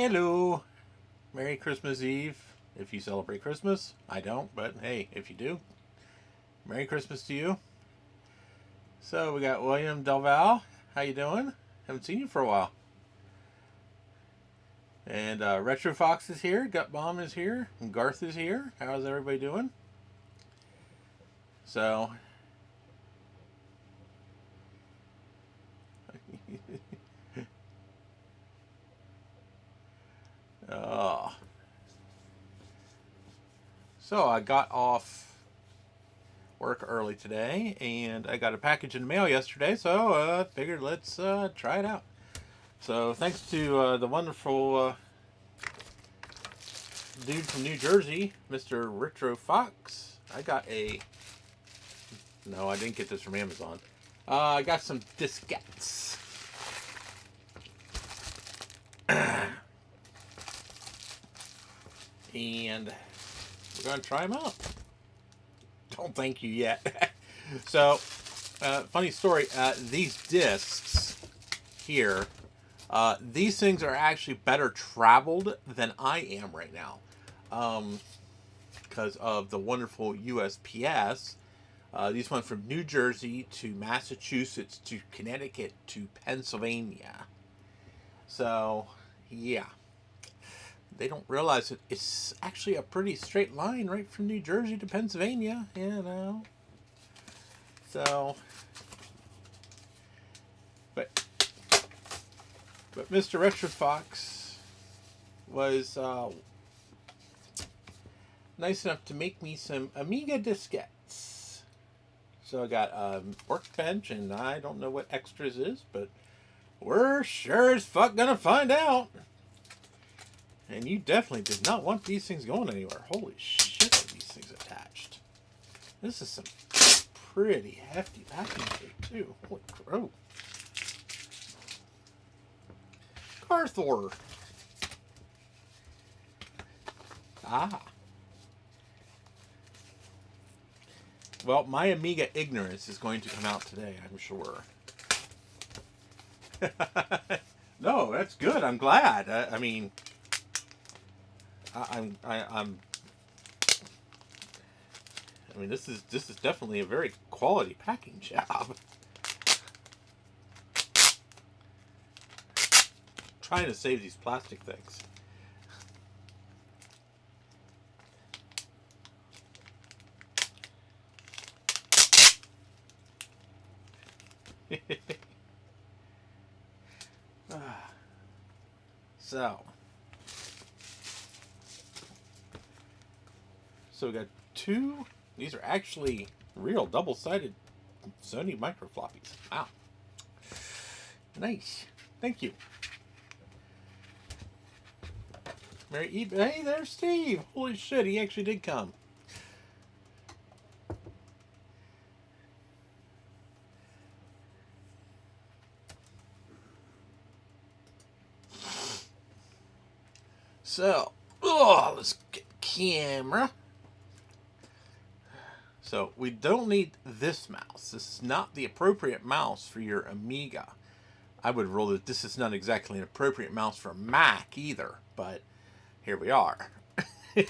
Hello. Merry Christmas Eve. If you celebrate Christmas. I don't, but hey, if you do, Merry Christmas to you. So we got William Delval. How you doing? Haven't seen you for a while. And Retro Fox is here. Gut Bomb is here. And Garth is here. How's everybody doing? So... oh. So I got off work early today, and I got a package in the mail yesterday, so I figured let's try it out. So thanks to the wonderful dude from New Jersey, Mr. Retro Fox, I got a... no, I didn't get this from Amazon. I got some diskettes. And we're going to try them out. Don't thank you yet. So, funny story. These discs here, these things are actually better traveled than I am right now. Because of the wonderful USPS. These went from New Jersey to Massachusetts to Connecticut to Pennsylvania. So, yeah. They don't realize it. It's actually a pretty straight line right from New Jersey to Pennsylvania, you know. So, but Mr. Retro Fox was nice enough to make me some Amiga diskettes. So I got a workbench, and I don't know what extras is, but we're sure as fuck gonna find out. And you definitely did not want these things going anywhere. Holy shit, are these things attached. This is some pretty hefty packing tape, too. Holy crow. Carthor. Ah. Well, my Amiga ignorance is going to come out today, I'm sure. No, that's good. I'm glad. I mean... I mean, this is definitely a very quality packing job. Trying to save these plastic things. So we got two. These are actually real double-sided Sony micro floppies. Wow. Nice. Thank you. Hey, there's Steve. Holy shit, he actually did come. So, let's get camera. So, we don't need this mouse. This is not the appropriate mouse for your Amiga. I would rule that this is not exactly an appropriate mouse for Mac either, but here we are. The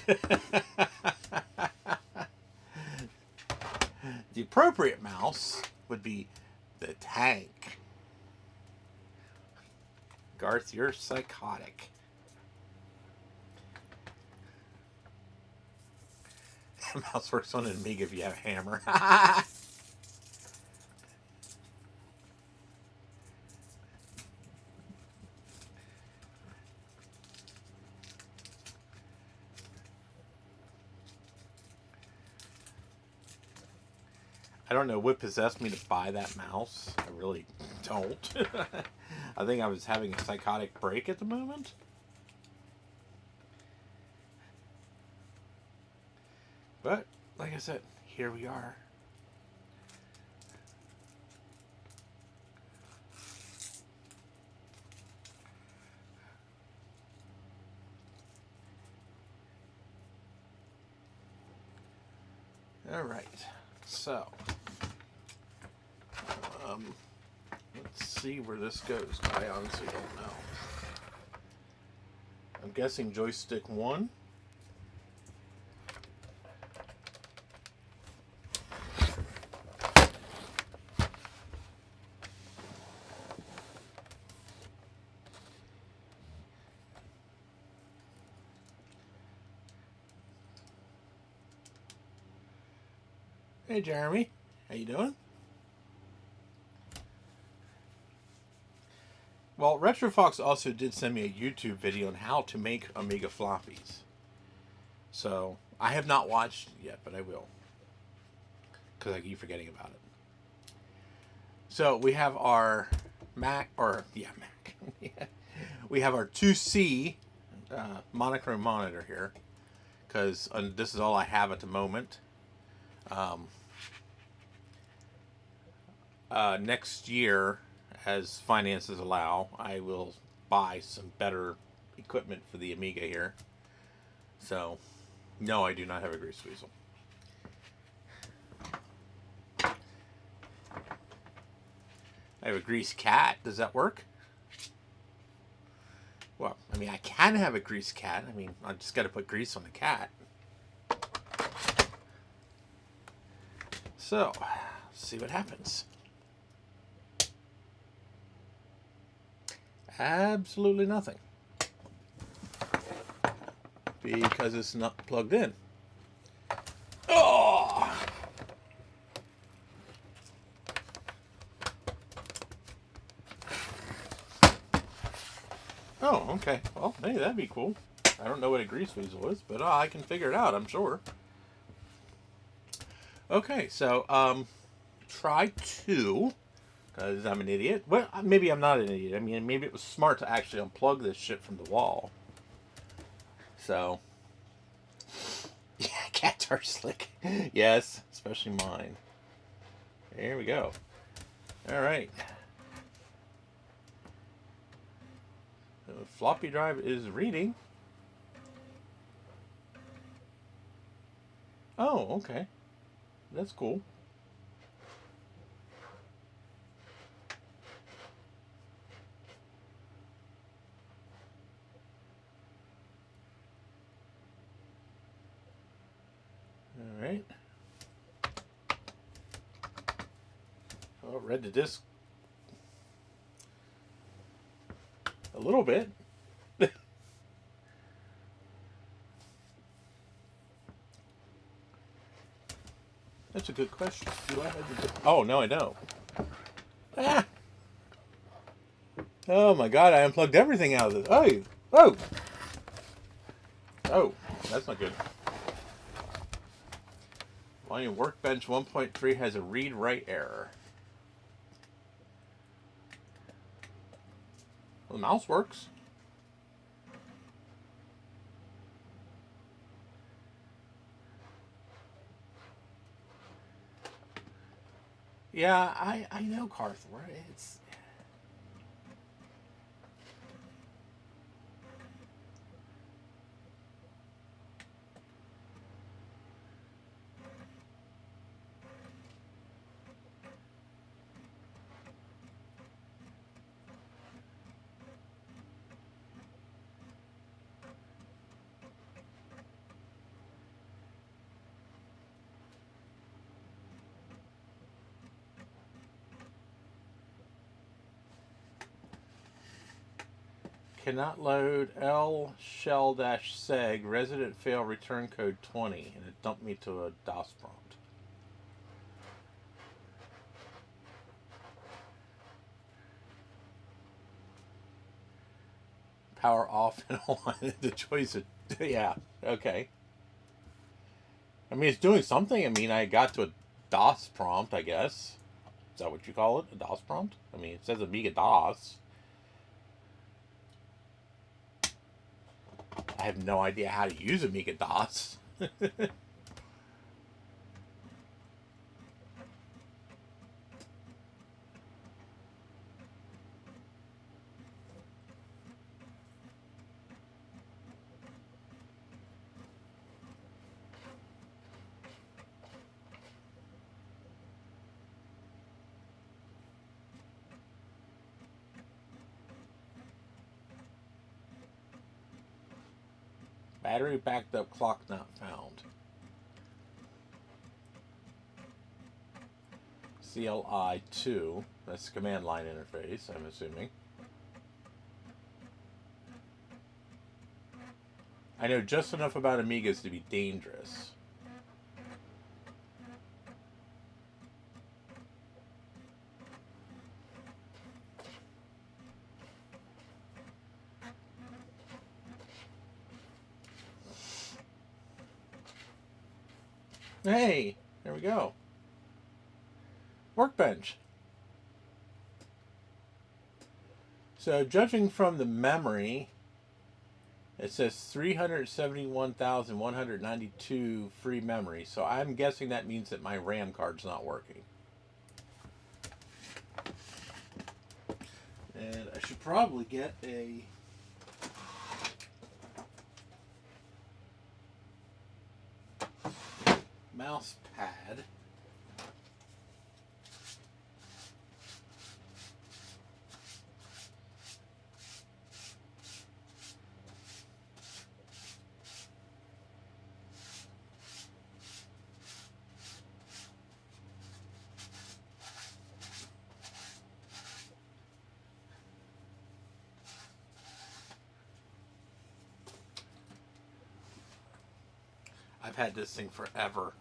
appropriate mouse would be the Tank. Garth, you're psychotic. Mouse works on an Amiga if you have a hammer. I don't know what possessed me to buy that mouse. I really don't. I think I was having a psychotic break at the moment. But, like I said, here we are. All right, so let's see where this goes. I honestly don't know. I'm guessing joystick 1. Hey Jeremy, how you doing? Well, RetroFox also did send me a YouTube video on how to make Amiga floppies. So, I have not watched it yet, but I will. Because I keep forgetting about it. So, we have our Mac. We have our 2C monochrome monitor here. Because this is all I have at the moment. Next year, as finances allow, I will buy some better equipment for the Amiga here. So, no, I do not have a grease weasel. I have a grease cat. Does that work? Well, I mean, I can have a grease cat. I mean, I just got to put grease on the cat. So, let's see what happens. Absolutely nothing. Because it's not plugged in. Oh! Oh, okay. Well, hey, that'd be cool. I don't know what a grease weasel is, but I can figure it out, I'm sure. Okay, so, try 2. Because I'm an idiot. Well, maybe I'm not an idiot. I mean, maybe it was smart to actually unplug this shit from the wall. So, yeah, cats are slick. Yes, especially mine. There we go. All right. The floppy drive is reading. Oh, okay. That's cool. All right. Oh, read the disc a little bit. That's a good question. Do I have the disc? Oh, no, I don't. Ah! Oh my god, I unplugged everything out of this. Oh! Oh! Oh, that's not good. Volume Workbench 1.3 has a read-write error. Well, the mouse works. Yeah, I know Carthor. It's... Cannot load L shell-seg resident fail return code 20, and it dumped me to a DOS prompt. Power off and on. The choice of... Yeah, okay. I mean, it's doing something. I mean, I got to a DOS prompt, I guess. Is that what you call it? A DOS prompt? I mean, it says Amiga DOS. I have no idea how to use Amiga DOS. Battery backed up, clock not found. CLI2. That's the command line interface, I'm assuming. I know just enough about Amigas to be dangerous. Hey, there we go. Workbench. So judging from the memory, it says 371,192 free memory. So I'm guessing that means that my RAM card's not working. And I should probably get a mouse pad. I've had this thing forever.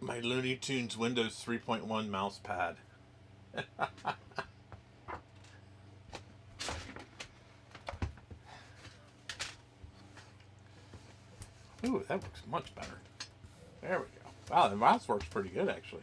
My Looney Tunes Windows 3.1 mouse pad. Ooh, that works much better. There we go. Wow, the mouse works pretty good, actually.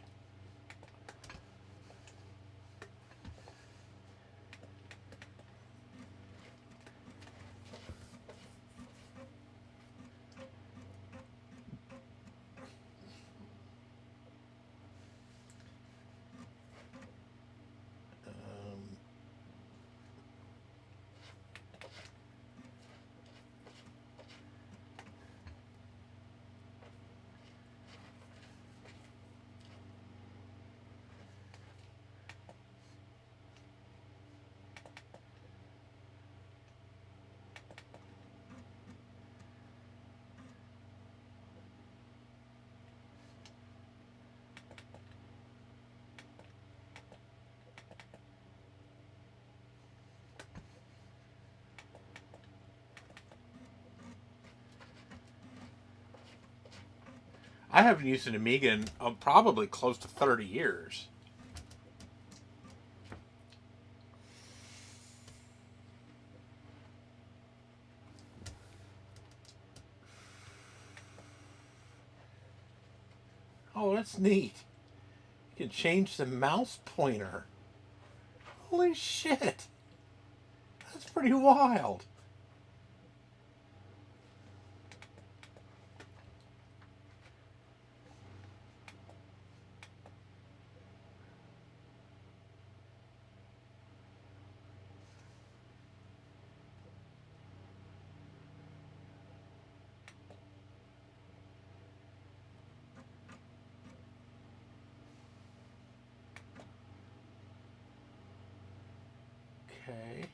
I haven't used an Amiga in probably close to 30 years. Oh, that's neat. You can change the mouse pointer. Holy shit. That's pretty wild. Okay.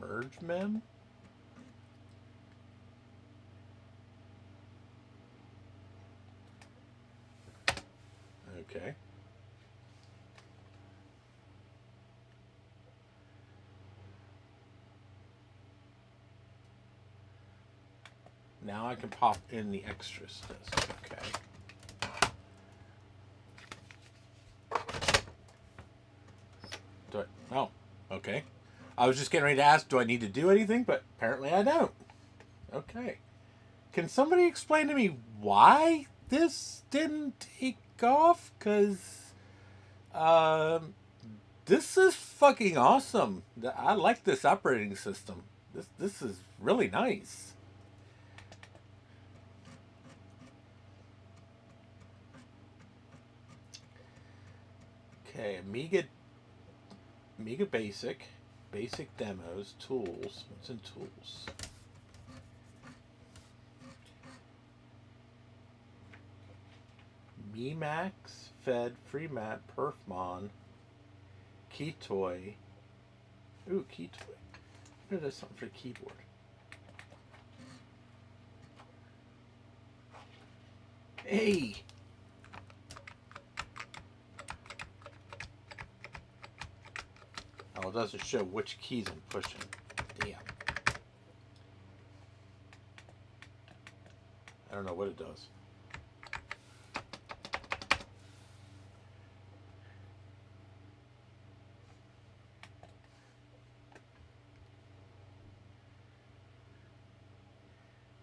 Merge mem? Okay. Now I can pop in the extras disc. Okay. Oh, okay. I was just getting ready to ask, do I need to do anything? But apparently I don't. Okay. Can somebody explain to me why this didn't take off? Because this is fucking awesome. I like this operating system. This is really nice. Okay, Amiga Basic demos, tools. What's in tools? Emacs, Fed, FreeMat, Perfmon, Keytoy. Ooh, Keytoy. Maybe there's something for the keyboard. Hey! Oh, it doesn't show which keys I'm pushing. Damn. I don't know what it does.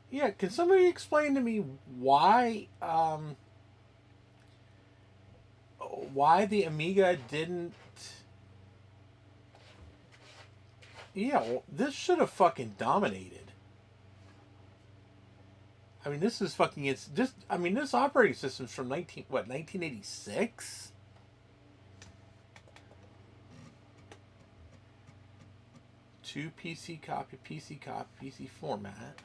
Yeah, can somebody explain to me why the Amiga didn't? Yeah, well, this should have fucking dominated. I mean, this is fucking. It's just. I mean, this operating system's from 1986. Two PC copy, PC format.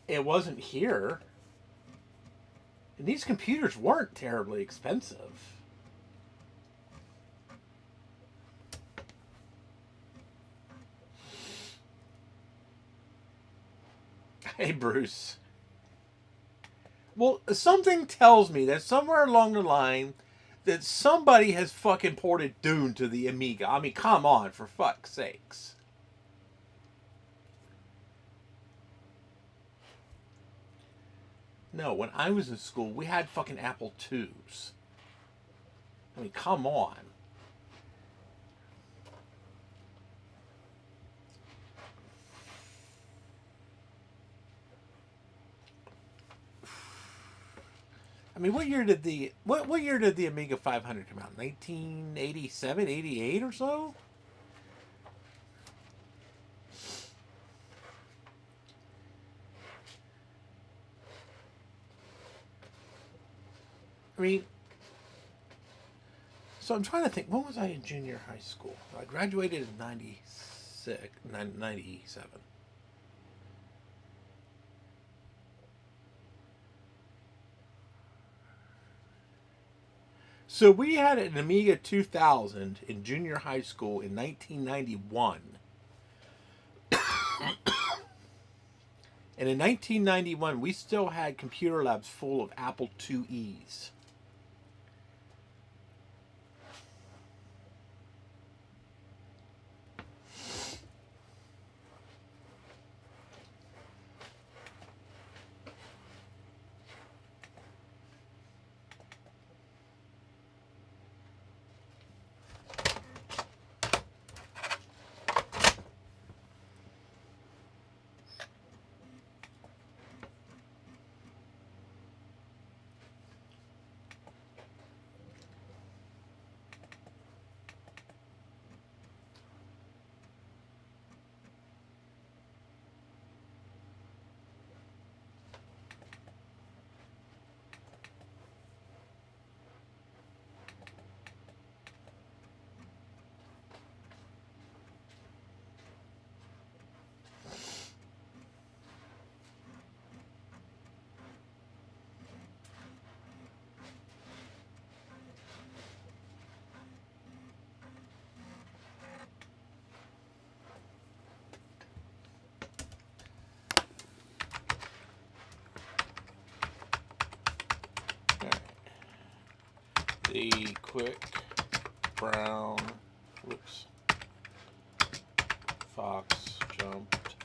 It wasn't here. And these computers weren't terribly expensive. Hey, Bruce. Well, something tells me that somewhere along the line that somebody has fucking ported Dune to the Amiga. I mean, come on, for fuck's sakes. No, when I was in school, we had fucking Apple IIs. I mean, come on. I mean, what year did the Amiga 500 come out? 1987, 88 or so? I mean, so I'm trying to think, when was I in junior high school? I graduated in 97. So we had an Amiga 2000 in junior high school in 1991. And in 1991, we still had computer labs full of Apple IIes. The quick brown, whoops, fox jumped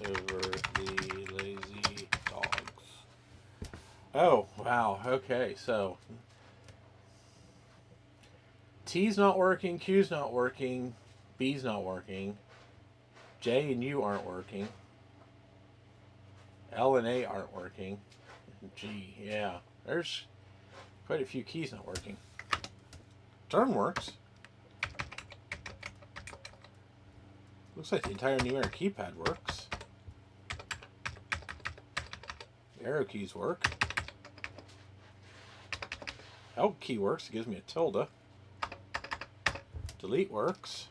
over the lazy dogs. Oh, wow. Okay, so T's not working, Q's not working, B's not working, J and U aren't working, L and A aren't working, G, yeah. There's quite a few keys not working. Turn works. Looks like the entire numeric keypad works. The arrow keys work. Help key works. It gives me a tilde. Delete works.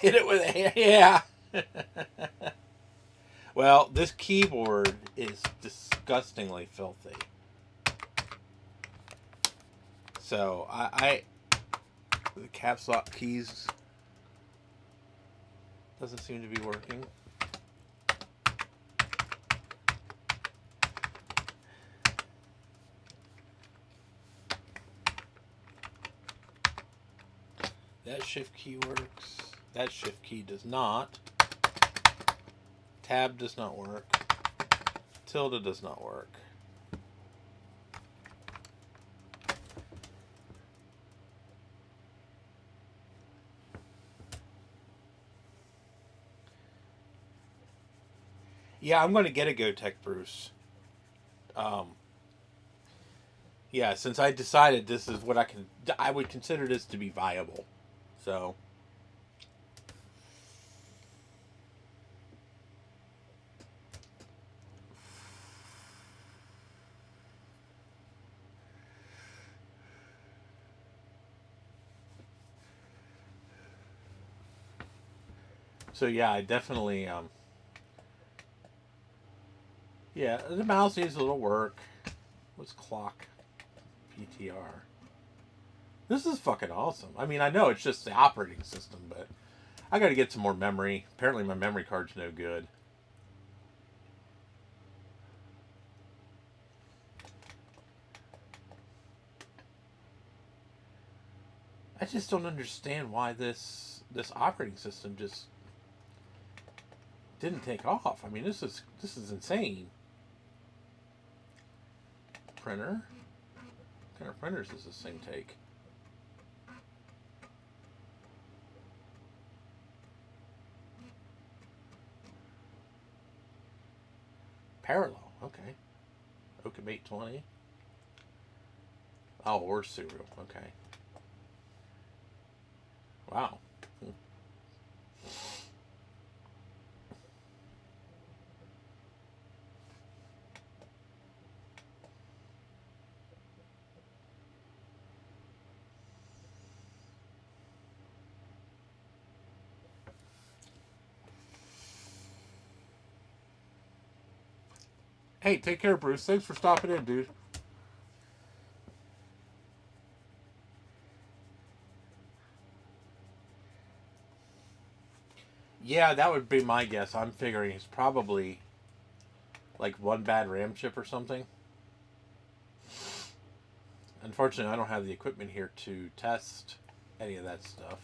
Hit it with a yeah. Well, this keyboard is disgustingly filthy. So I the caps lock keys doesn't seem to be working. That shift key works. That shift key does not. Tab does not work. Tilde does not work. Yeah, I'm going to get a GoTech, Bruce. Yeah, since I decided this is what I would consider this to be viable. So. So yeah, I definitely yeah, the mouse needs a little work. What's clock PTR? This is fucking awesome. I mean, I know it's just the operating system, but I got to get some more memory. Apparently, my memory card's no good. I just don't understand why this operating system just didn't take off. I mean, this is insane. Printer. What kind of printers does this thing take? Parallel. Okay. Oakham 820. Oh, or serial. Okay. Wow. Hey, take care, Bruce. Thanks for stopping in, dude. Yeah, that would be my guess. I'm figuring it's probably like one bad RAM chip or something. Unfortunately, I don't have the equipment here to test any of that stuff.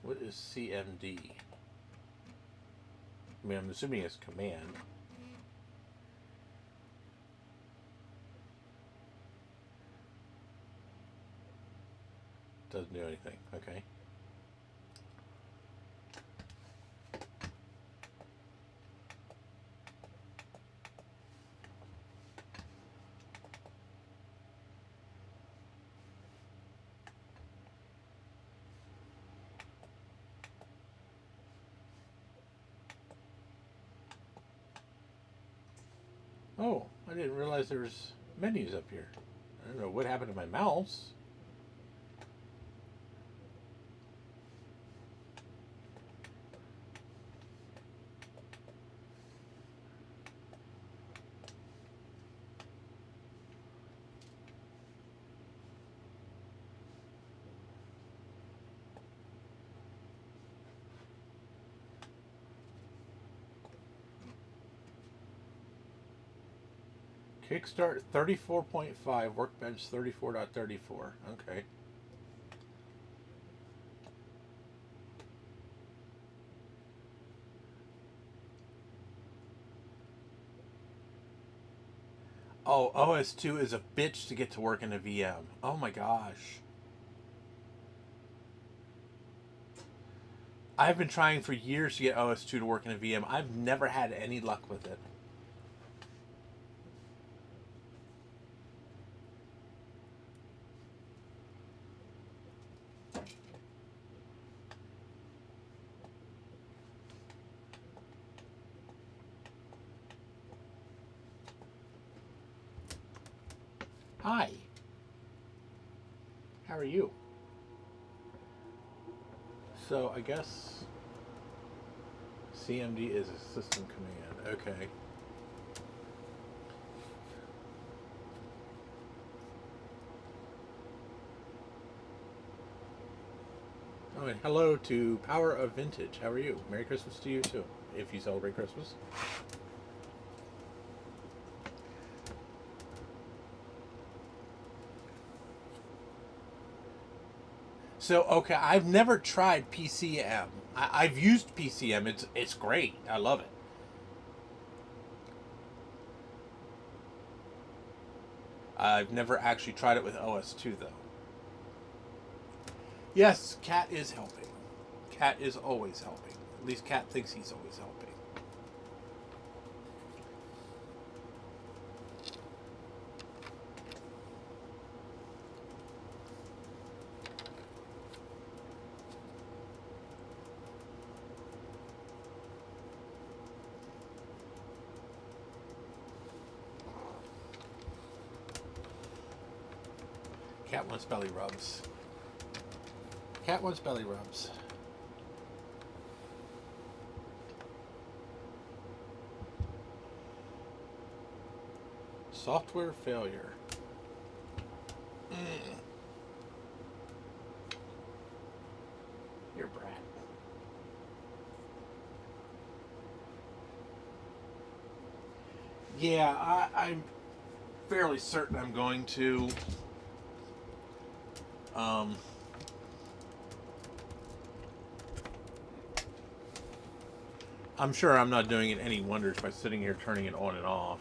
What is CMD? I mean, I'm assuming it's command. Doesn't do anything. Okay. Oh, I didn't realize there was menus up here. I don't know what happened to my mouse. Kickstart 34.5, Workbench 34.34. Okay. Oh, OS2 is a bitch to get to work in a VM. Oh my gosh. I've been trying for years to get OS2 to work in a VM. I've never had any luck with it. Hi. How are you? So I guess CMD is a system command. Okay. Oh, and hello to Power of Vintage. How are you? Merry Christmas to you too, if you celebrate Christmas. So, okay, I've never tried PCM. I've used PCM. It's great. I love it. I've never actually tried it with OS2 though. Yes, Cat is helping. Cat is always helping. At least Cat thinks he's always helping. Cat wants belly rubs. Cat wants belly rubs. Software failure. You're a brat. Yeah, I'm fairly certain I'm going to. I'm sure I'm not doing it any wonders by sitting here turning it on and off.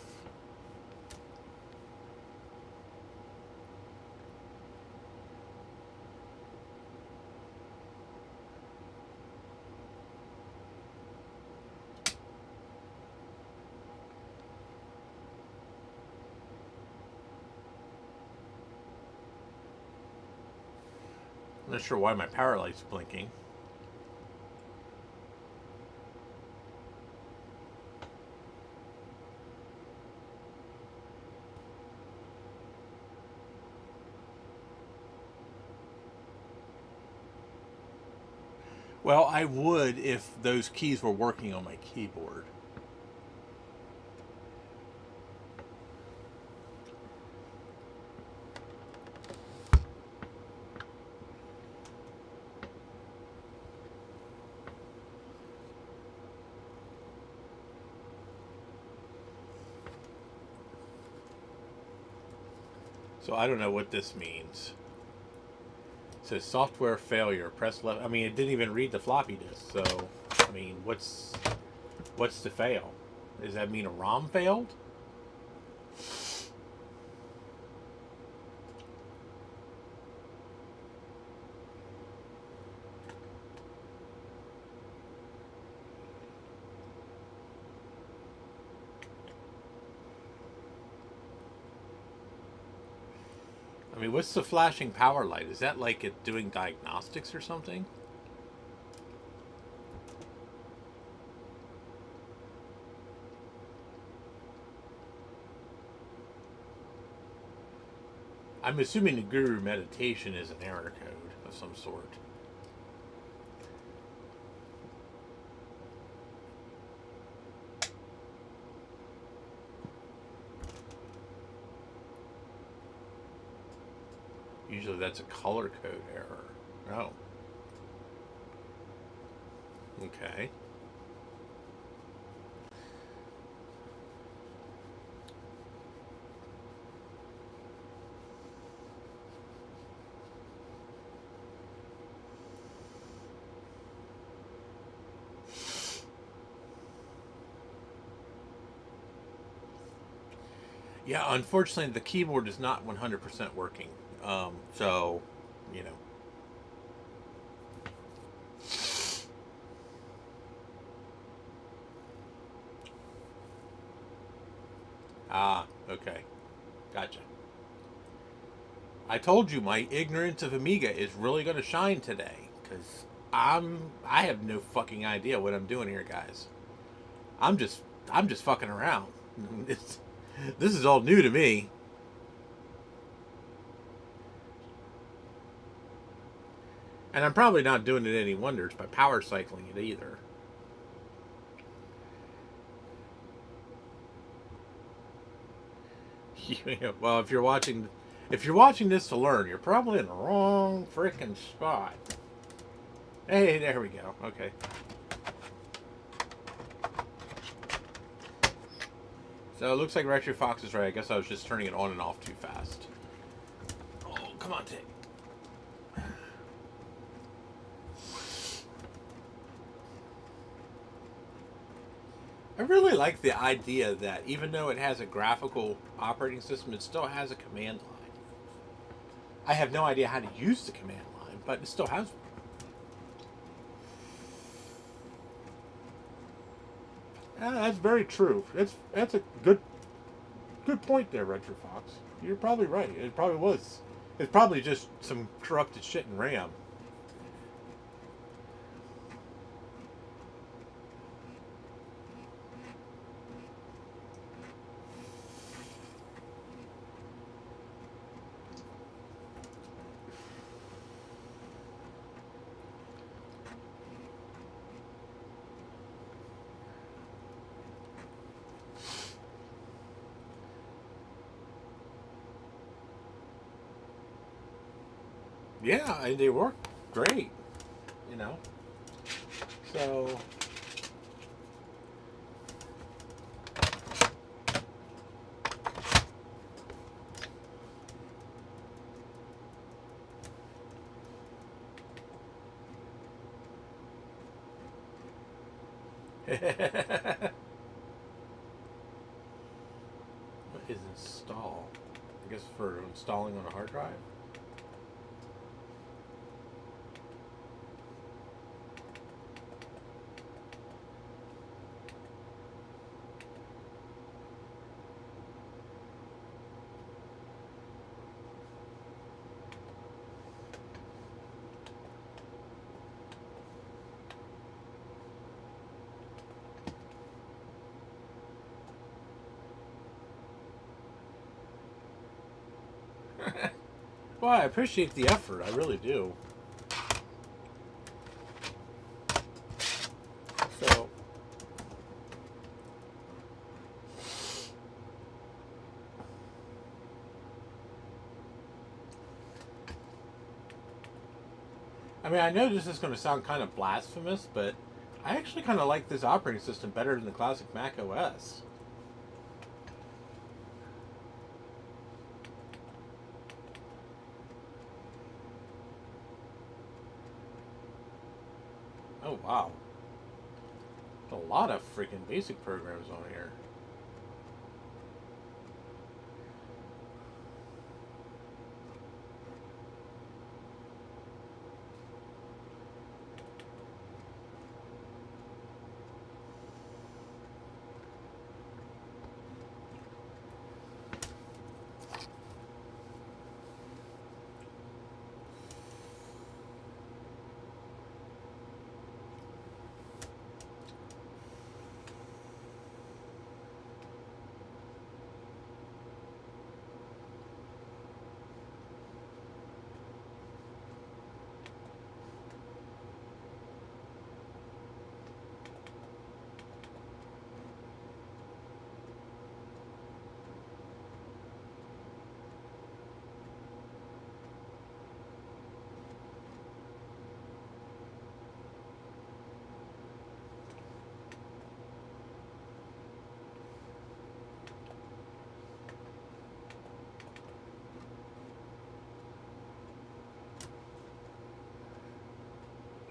I'm not sure why my power light's blinking. Well, I would if those keys were working on my keyboard. So I don't know what this means. It says software failure. Press left. I mean, it didn't even read the floppy disk. So, I mean, what's the fail? Does that mean a ROM failed? I mean, what's the flashing power light? Is that like it doing diagnostics or something? I'm assuming the Guru meditation is an error code of some sort. Usually that's a color code error. Oh. Okay. Yeah, unfortunately, the keyboard is not 100% working. So, you know. Ah, okay. Gotcha. I told you my ignorance of Amiga is really going to shine today, because I have no fucking idea what I'm doing here, guys. I'm just fucking around. This, this is all new to me. And I'm probably not doing it any wonders by power cycling it either. Well, if you're watching this to learn, you're probably in the wrong freaking spot. Hey, there we go. Okay. So it looks like Retro Fox is right. I guess I was just turning it on and off too fast. Oh, come on, Tig. I really like the idea that even though it has a graphical operating system, it still has a command line. I have no idea how to use the command line, but it still has one. That's very true. That's a good point there, Retro Fox. You're probably right. It probably was. It's probably just some corrupted shit in RAM. Yeah, and they work great. You know. So. What is install? I guess for installing on a hard drive. Well, I appreciate the effort. I really do. So. I mean, I know this is going to sound kind of blasphemous, but I actually kind of like this operating system better than the classic Mac OS. Oh, wow. A lot of freaking basic programs on here.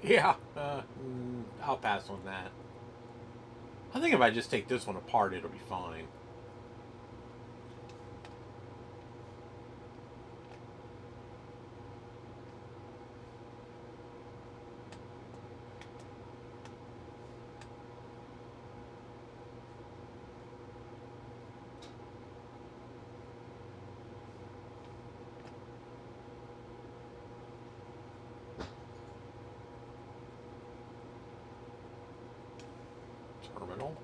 Yeah, I'll pass on that. I think if I just take this one apart, it'll be fine. Terminal.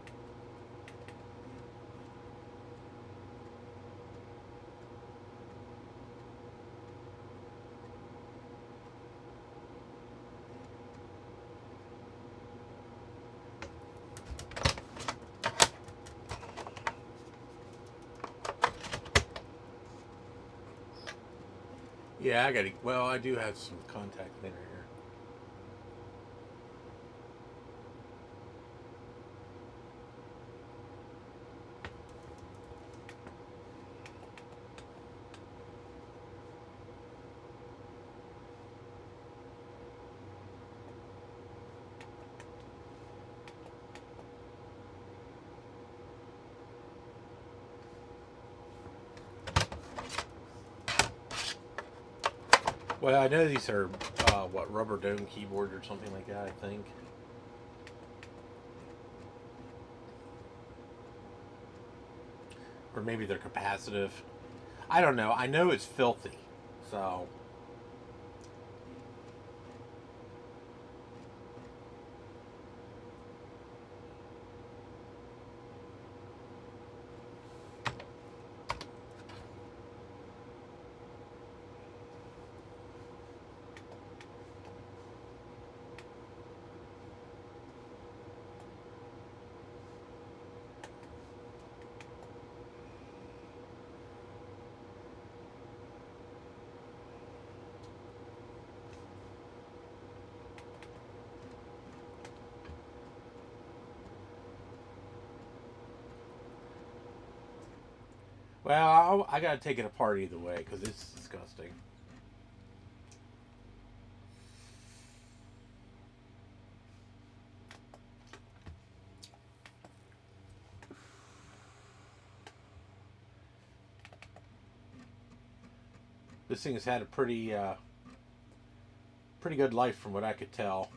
Yeah, I got it. Well, I do have some contact cleaner here. Well, I know these are, what, rubber dome keyboard or something like that, I think. Or maybe they're capacitive. I don't know. I know it's filthy. So, well, I gotta take it apart either way because it's disgusting. This thing has had a pretty good life from what I could tell.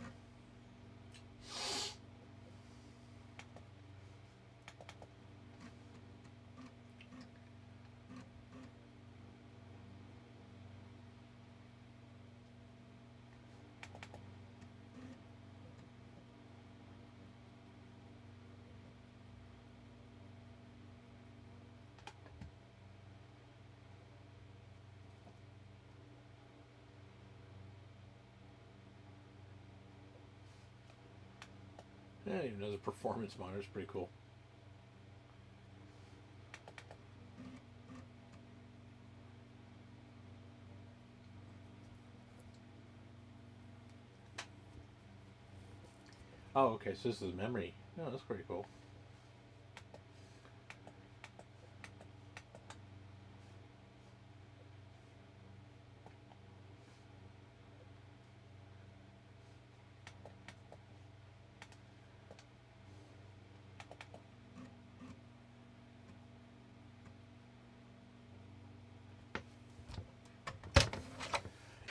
I didn't even know the performance monitor is pretty cool. Oh, okay, so this is memory. Oh, that's pretty cool.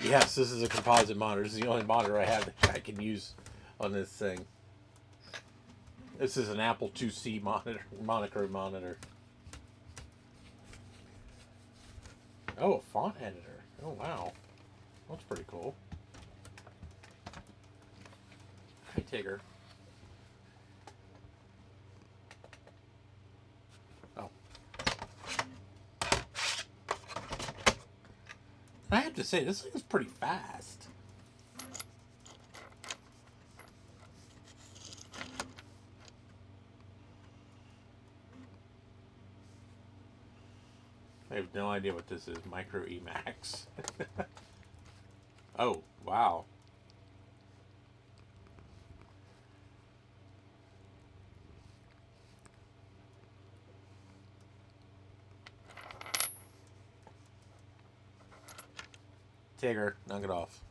Yes, this is a composite monitor. This is the only monitor I have that I can use on this thing. This is an Apple IIc moniker monitor. Oh, a font editor. Oh, wow. That's pretty cool. Hi, Tigger. Oh. I have to say, this thing is pretty fast. I have no idea what this is. Micro Emacs. Oh, wow. Tigger, knock it off.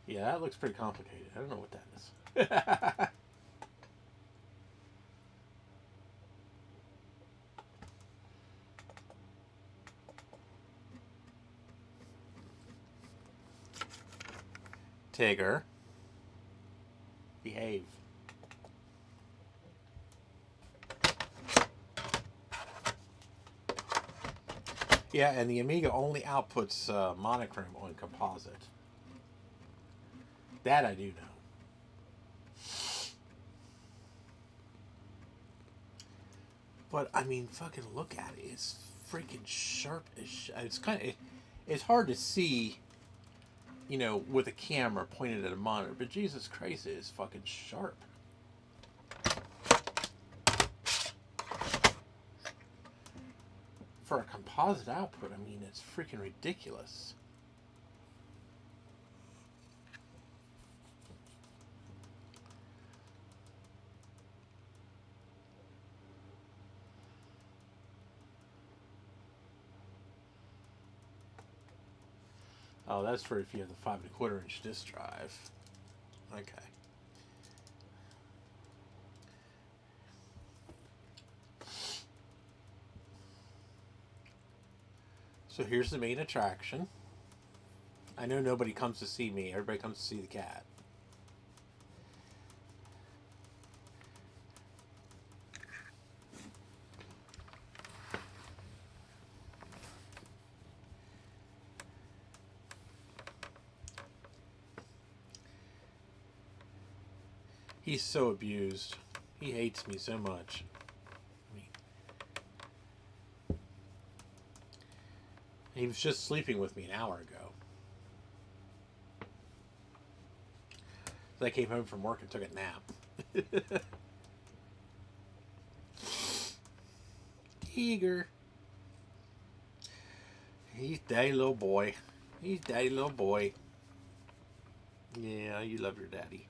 Yeah, that looks pretty complicated. I don't know what that is. Tigger, behave. Yeah, and the Amiga only outputs monochrome on composite. That I do know. But I mean, fucking look at it. It's freaking sharp as it's kind of. It's hard to see, you know, with a camera pointed at a monitor. But Jesus Christ, it is fucking sharp. for a composite output, I mean, it's freaking ridiculous. Oh, that's for if you have the 5 1/4 inch disk drive. Okay. So here's the main attraction. I know nobody comes to see me. Everybody comes to see the cat. He's so abused. He hates me so much. He was just sleeping with me an hour ago. So I came home from work and took a nap. Eager. He's daddy little boy. He's daddy little boy. Yeah, you love your daddy.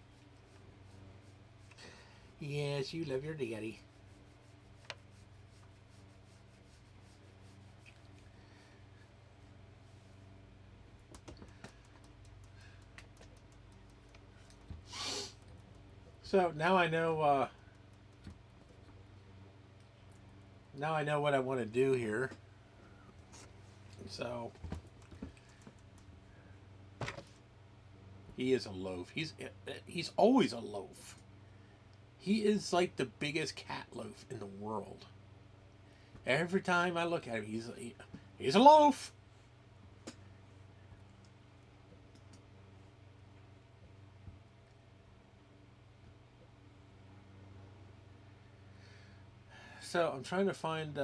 Yes, you love your daddy. So now I know. Now I know what I want to do here. So he is a loaf. He's always a loaf. He is like the biggest cat loaf in the world. Every time I look at him, he's a loaf. So I'm trying to find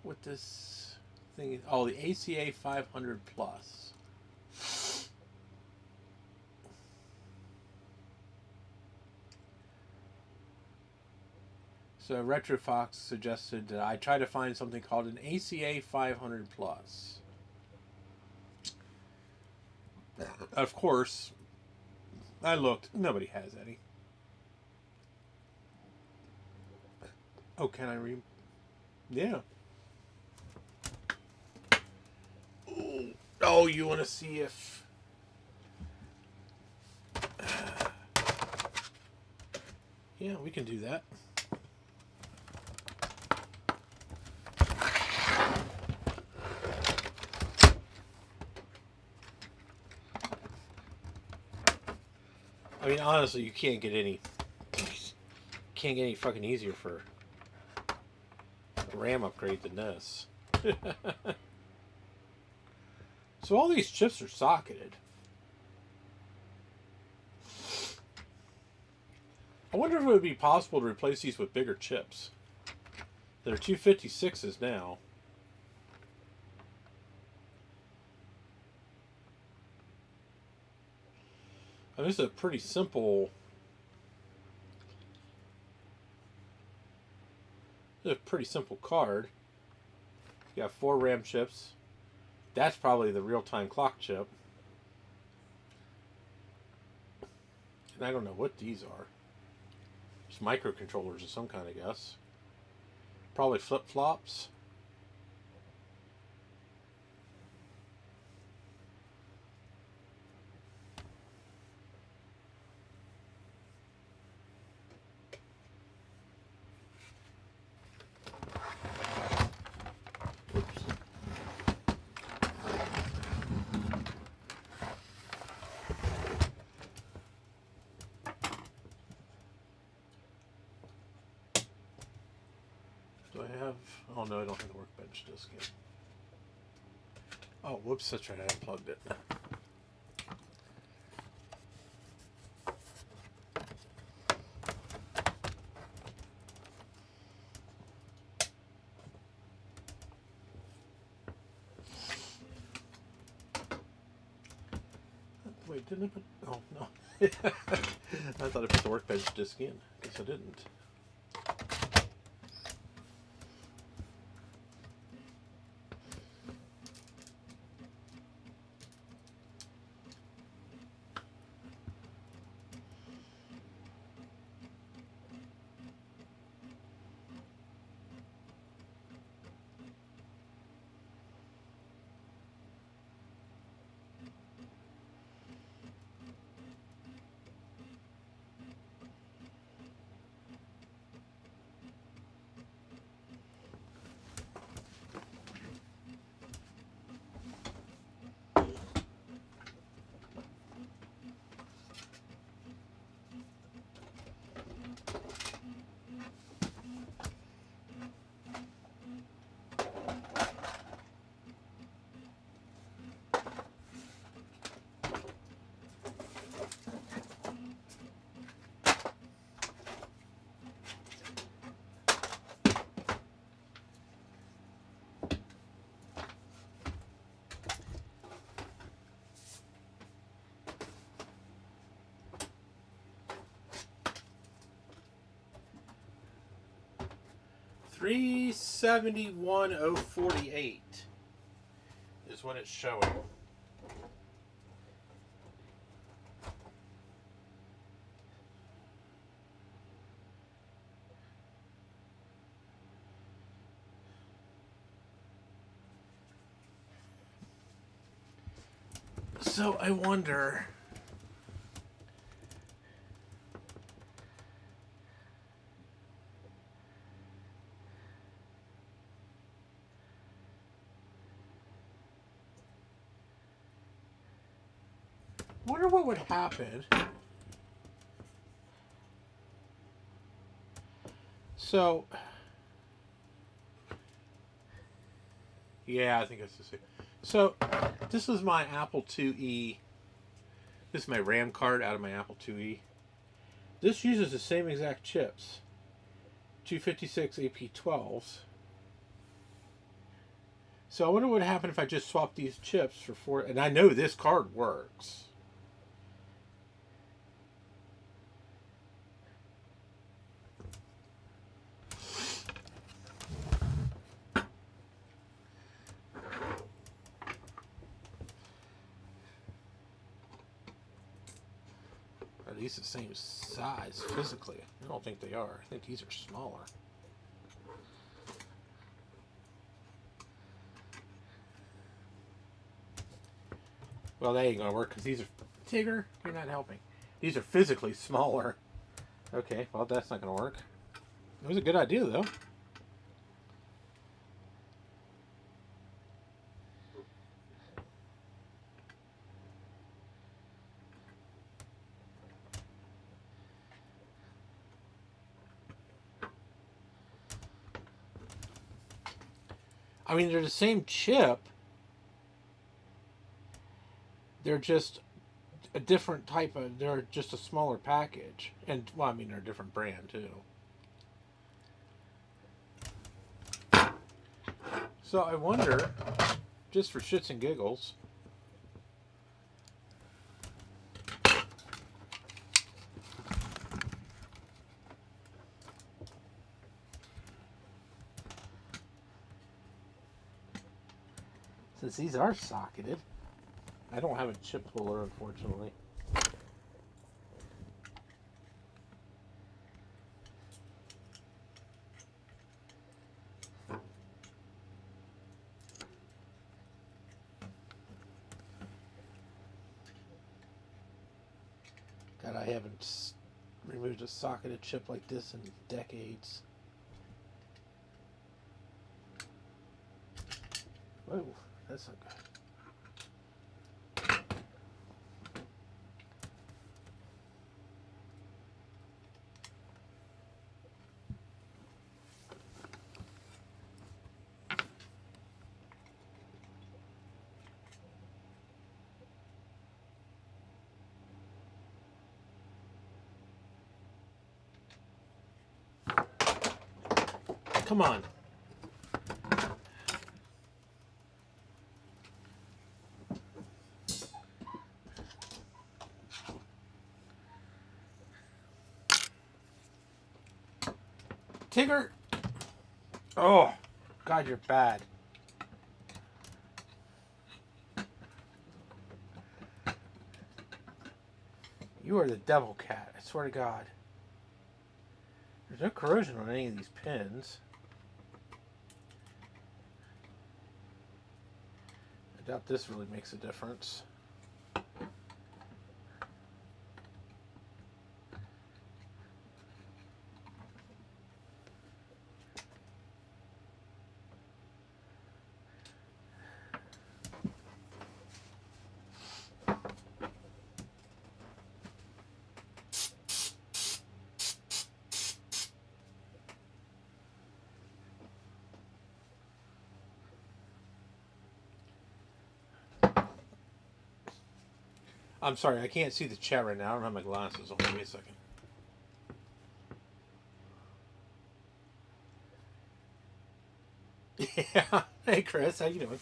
what this thing is. Oh, the ACA 500 Plus. So RetroFox suggested that I try to find something called an ACA 500 Plus. Of course, I looked. Nobody has any. Oh, can I read? Yeah. Oh, you want to see if... Yeah, we can do that. I mean, honestly, you can't get any fucking easier for a RAM upgrade than this. So all these chips are socketed. I wonder if it would be possible to replace these with bigger chips. They're 256s now. And this is a pretty simple... This is a pretty simple card. You got 4 RAM chips. That's probably the real-time clock chip. And I don't know what these are. Just microcontrollers of some kind, I guess. Probably flip-flops. Oh no, I don't have the workbench disk yet. Oh, whoops, that's right, I unplugged it. Wait, didn't I put... Oh, no. I thought I put the workbench disk in. Guess I didn't. 371,048 is what it's showing. So I wonder. Wonder what would happen. So, yeah, I think it's the same. So, this is my Apple IIe. This is my RAM card out of my Apple IIe. This uses the same exact chips. 256 AP12s. So I wonder what would happen if I just swapped these chips for 4. And I know this card works. Are these the same size physically? I don't think they are. I think these are smaller. Well, that ain't gonna work because these are... Tigger, you're not helping. These are physically smaller. Okay, well, that's not gonna work. It was a good idea, though. I mean, they're the same chip. They're just a different type of... They're just a smaller package. And, well, I mean, they're a different brand, too. So I wonder, just for shits and giggles... Since these are socketed, I don't have a chip puller, unfortunately. God, I haven't removed a socketed chip like this in decades. Whoa, that's not good. Come on. Tigger! Oh, God, you're bad. You are the devil cat, I swear to God. There's no corrosion on any of these pins. I doubt this really makes a difference. I'm sorry, I can't see the chat right now. I don't have my glasses on. Give me a second. Yeah. Hey, Chris. How you doing?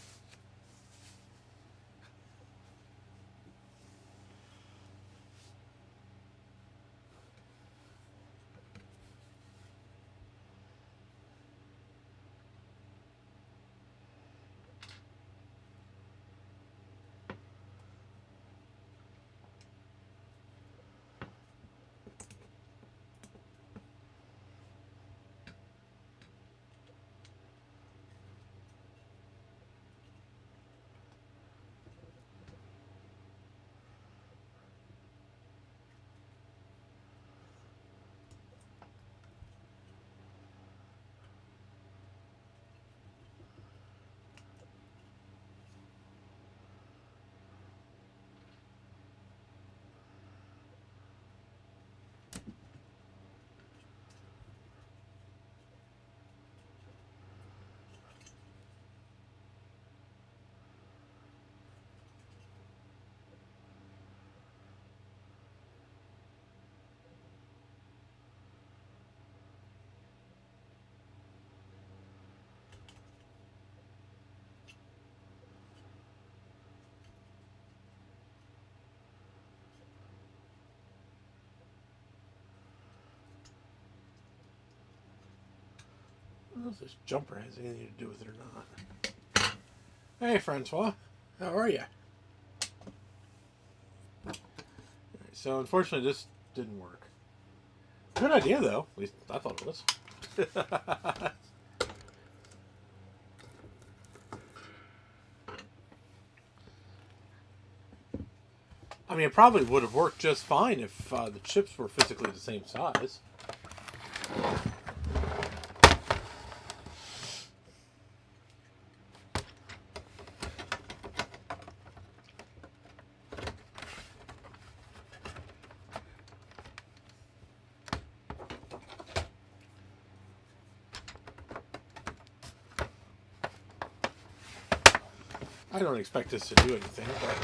don't know if this jumper has anything to do with it or not. Hey, Francois. How are you? So, unfortunately, this didn't work. Good idea, though. At least I thought it was. I mean, it probably would have worked just fine if the chips were physically the same size. I don't expect this to do anything, but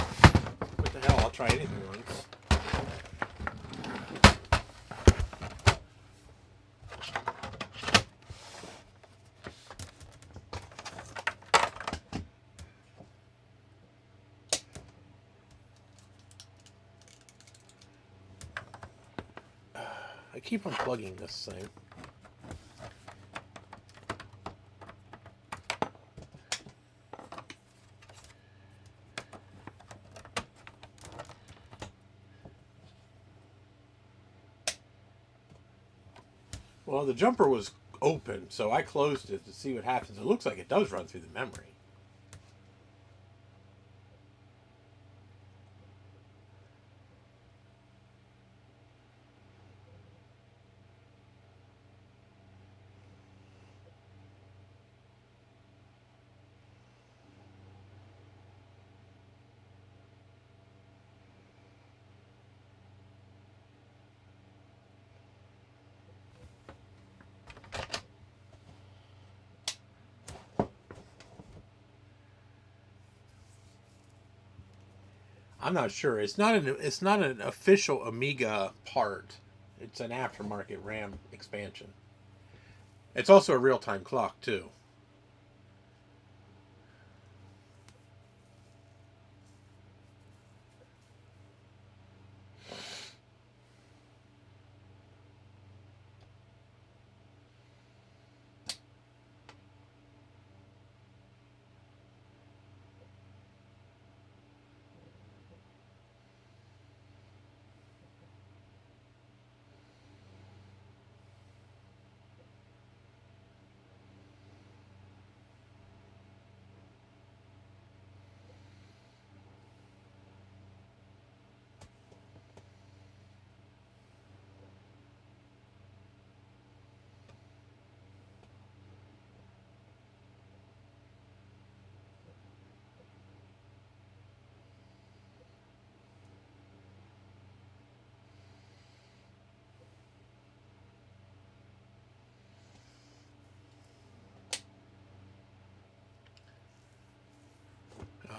what the hell, I'll try anything once. I keep unplugging this thing. Well, the jumper was open, so I closed it to see what happens. It looks like it does run through the memory. I'm not sure. It's not an official Amiga part. It's an aftermarket RAM expansion. It's also a real-time clock too.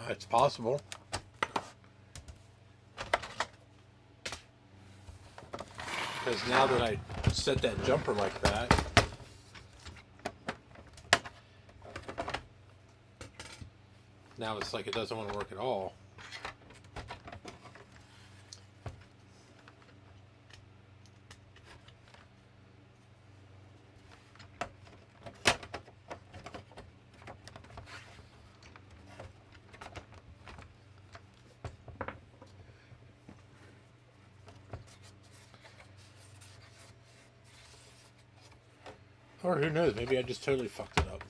It's possible. Because now that I set that jumper like that, now it's like it doesn't want to work at all. Or who knows, maybe I just totally fucked it up.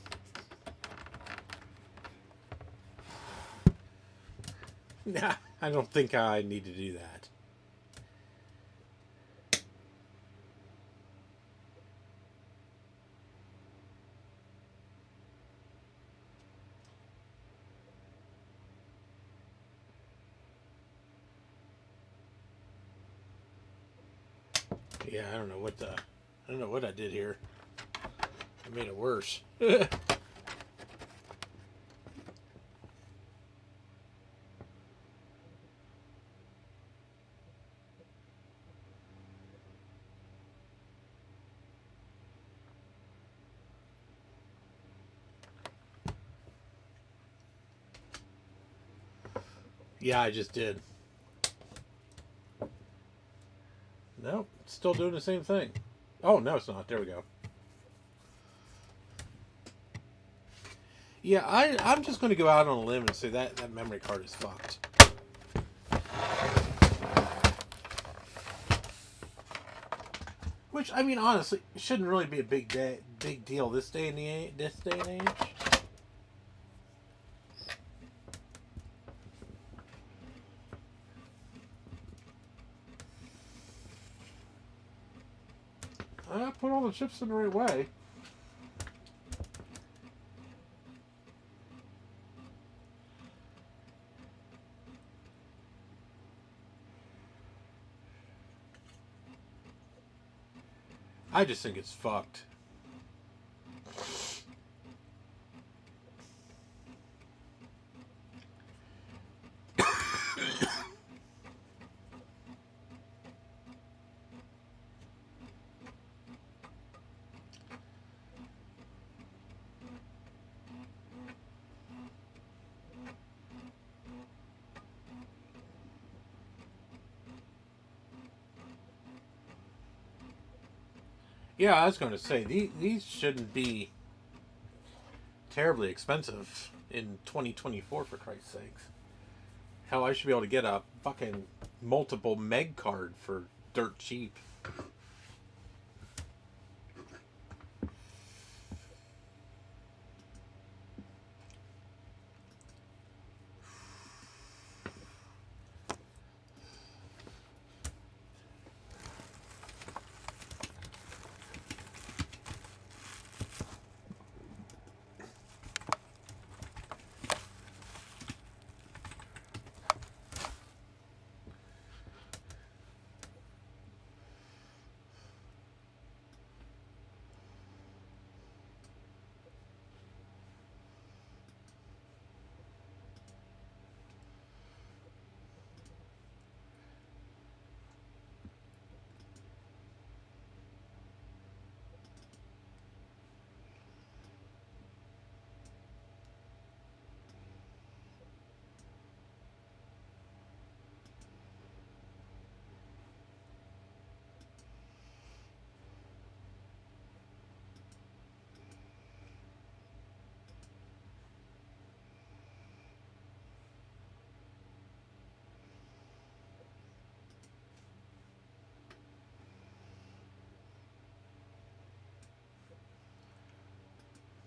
Nah, I don't think I need to do that. Yeah, I don't know what I did here. I made it worse. Yeah, I just did. Nope, still doing the same thing. Oh, no, it's not. There we go. Yeah, I'm just going to go out on a limb and say that memory card is fucked. Which, I mean, honestly, it shouldn't really be a big deal this day and age. I put all the chips in the right way. I just think it's fucked. Yeah, I was going to say, these shouldn't be terribly expensive in 2024, for Christ's sakes. Hell, I should be able to get a fucking multiple meg card for dirt cheap.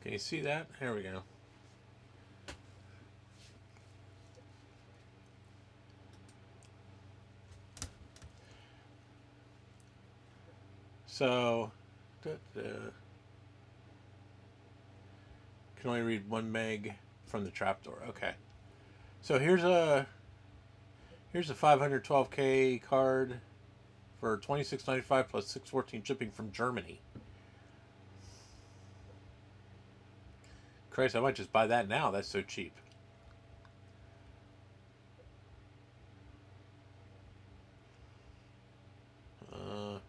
Can you see that? Here we go. So, can only read 1 meg from the trapdoor. Okay. So here's a 512K card for $26.95 plus $6.14 shipping from Germany. Christ, I might just buy that now. That's so cheap. I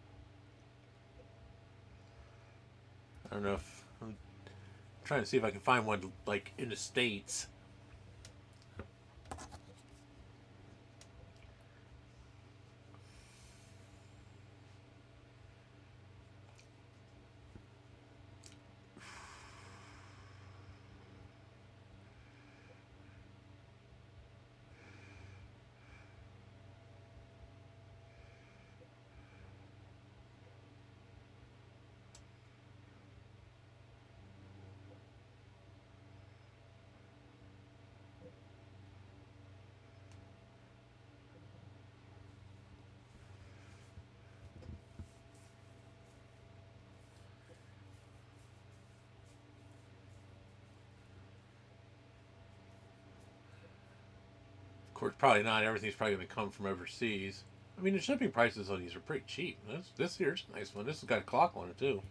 don't know if I'm trying to see if I can find one like in the States. Of course, probably not. Everything's probably going to come from overseas. I mean, the shipping prices on these are pretty cheap. This here's a nice one. This has got a clock on it too.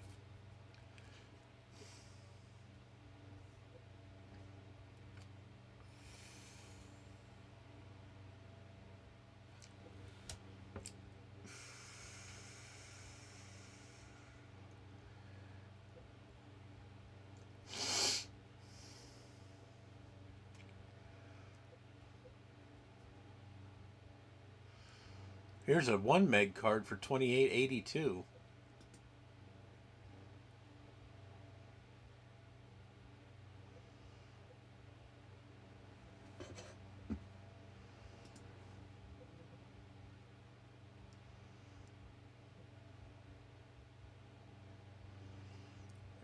Here's a 1 meg card for $28.82.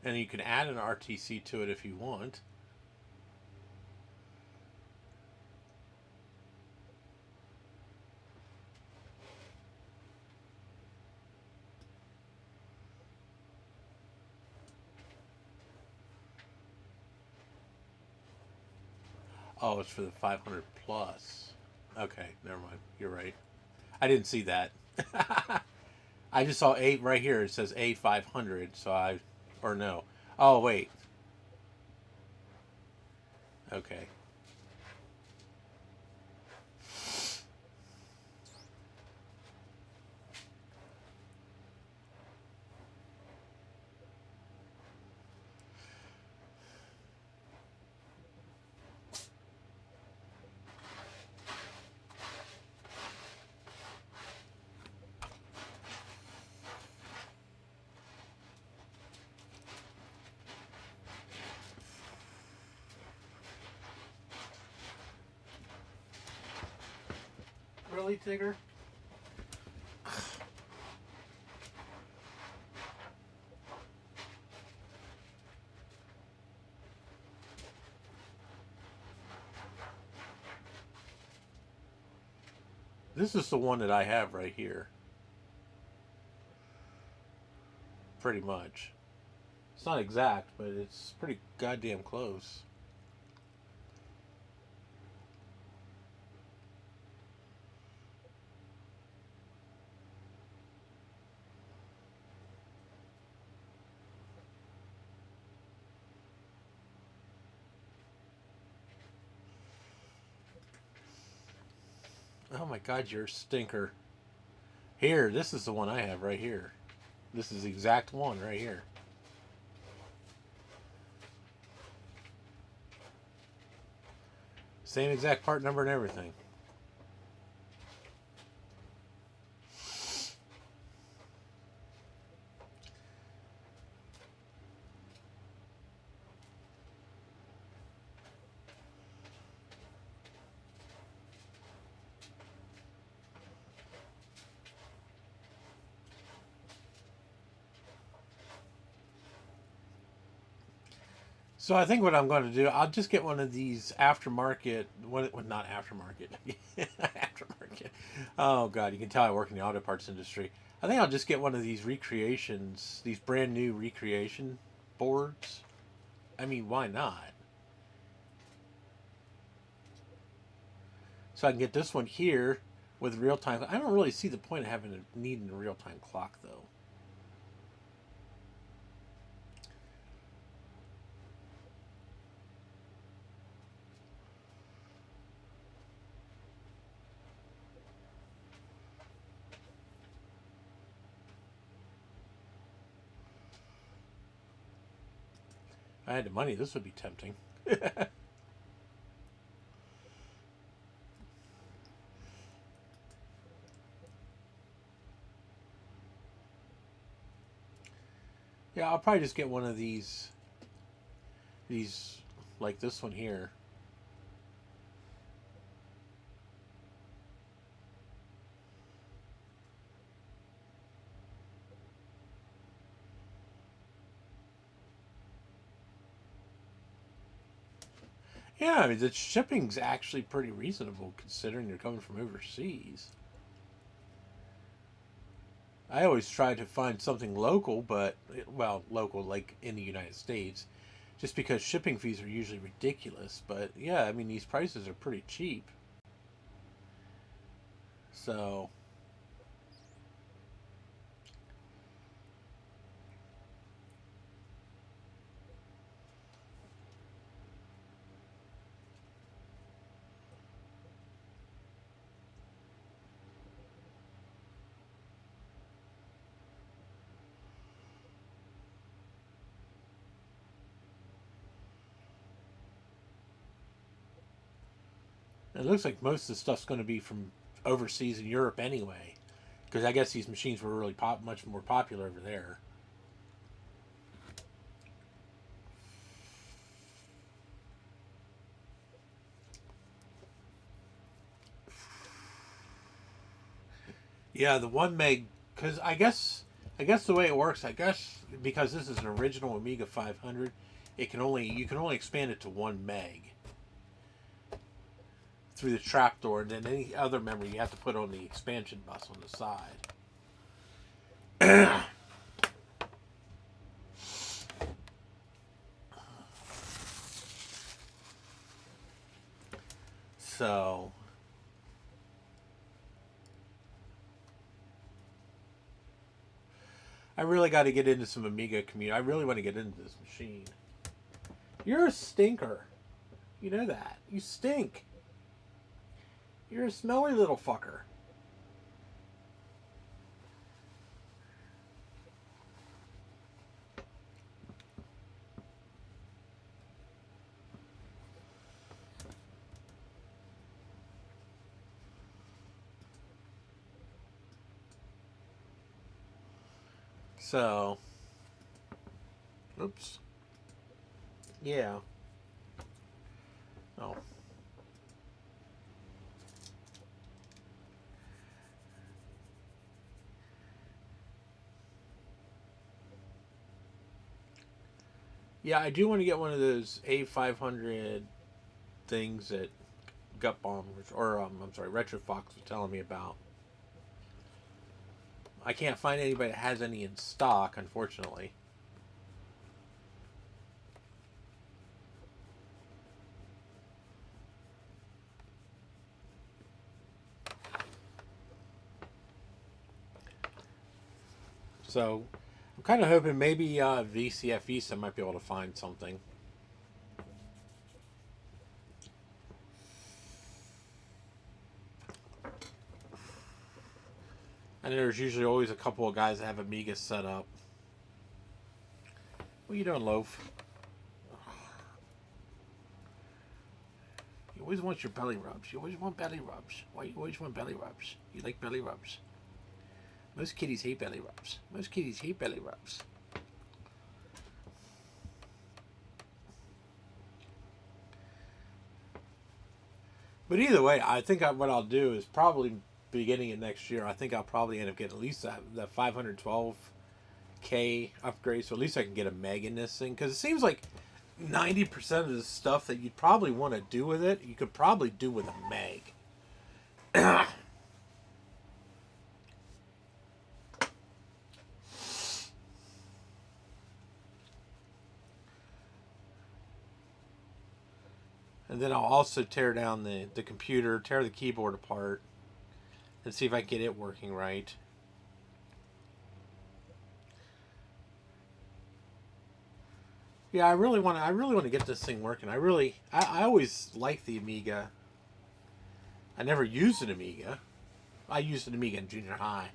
And you can add an RTC to it if you want. Oh, it's for the 500 plus. Okay, never mind. You're right. I didn't see that. I just saw A right here. It says A500. So I, or no. Oh, wait. Okay. Really, Tigger? This is the one that I have right here. Pretty much. It's not exact, but it's pretty goddamn close. Oh my god, you're a stinker. Here, this is the one I have right here. This is the exact one right here. Same exact part number and everything. So I think what I'm going to do, I'll just get one of these aftermarket, well, not aftermarket, aftermarket. Oh god, you can tell I work in the auto parts industry. I think I'll just get one of these recreations, these brand new recreation boards. I mean, why not? So I can get this one here with real time. I don't really see the point of having needing a real time clock though. If I had the money, this would be tempting. Yeah, I'll probably just get one of these like this one here. Yeah, I mean the shipping's actually pretty reasonable considering you're coming from overseas. I always try to find something local, but well, local like in the United States, just because shipping fees are usually ridiculous. But yeah, I mean these prices are pretty cheap. So it looks like most of the stuff's going to be from overseas in Europe anyway, because I guess these machines were really much more popular over there. Yeah, the 1 meg, because I guess I guess the way it works, I guess because this is an original Amiga 500, you can only expand it to 1 meg through the trapdoor, and then any other memory you have to put on the expansion bus on the side. So I really got to get into some Amiga community. I really want to get into this machine. You're a stinker. You know that. You stink. You're a smelly little fucker. So, oops. Yeah. Oh. Yeah, I do want to get one of those A500 things that Gut Bomb, or I'm sorry, Retro Fox was telling me about. I can't find anybody that has any in stock, unfortunately. So, I'm kind of hoping maybe VCF Visa might be able to find something. And there's usually always a couple of guys that have Amigas set up. What are you doing, Loaf? You always want your belly rubs. You always want belly rubs. Why you always want belly rubs? You like belly rubs. Most kitties hate belly rubs. Most kitties hate belly rubs. But either way, I think what I'll do is probably beginning of next year, I think I'll probably end up getting at least the 512K upgrade, so at least I can get a meg in this thing. Because it seems like 90% of the stuff that you'd probably want to do with it, you could probably do with a meg. And then I'll also tear down the computer, tear the keyboard apart, and see if I can get it working right. Yeah, I really want to get this thing working. I always liked the Amiga. I never used an Amiga. I used an Amiga in junior high,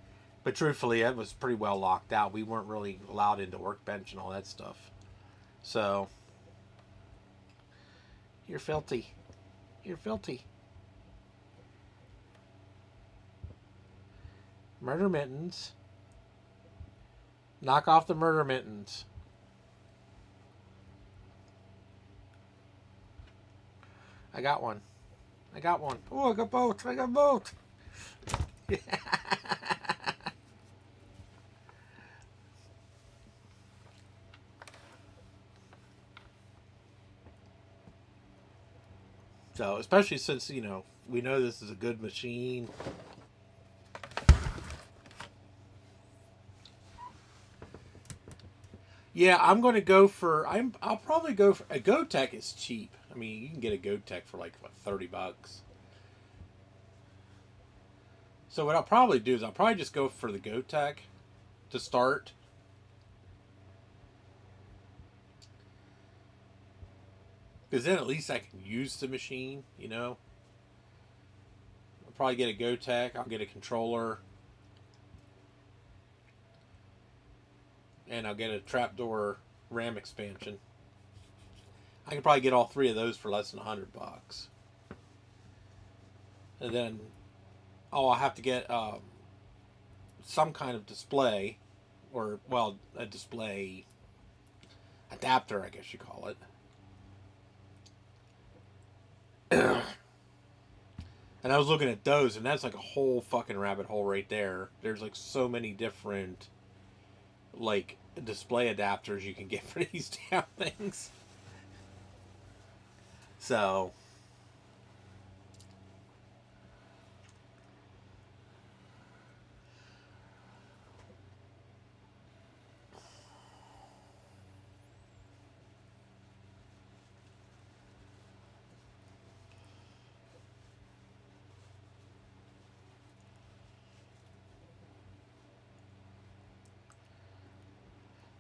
but truthfully, it was pretty well locked out. We weren't really allowed into Workbench and all that stuff. So, you're filthy. You're filthy. Murder mittens. Knock off the murder mittens. I got one. I got one. Oh, I got both. I got both. So, especially since, we know this is a good machine. Yeah, I'm going to go for. I'll probably go for a GoTech is cheap. I mean, you can get a GoTech for like what, $30. So what I'll probably do is I'll probably just go for the GoTech to start. Because then at least I can use the machine, I'll probably get a GoTech. I'll get a controller. And I'll get a trapdoor RAM expansion. I can probably get all three of those for less than $100. And then, I'll have to get some kind of display, or a display adapter, I guess you call it. And I was looking at those, and that's like a whole fucking rabbit hole right there. There's like so many different like display adapters you can get for these damn things. So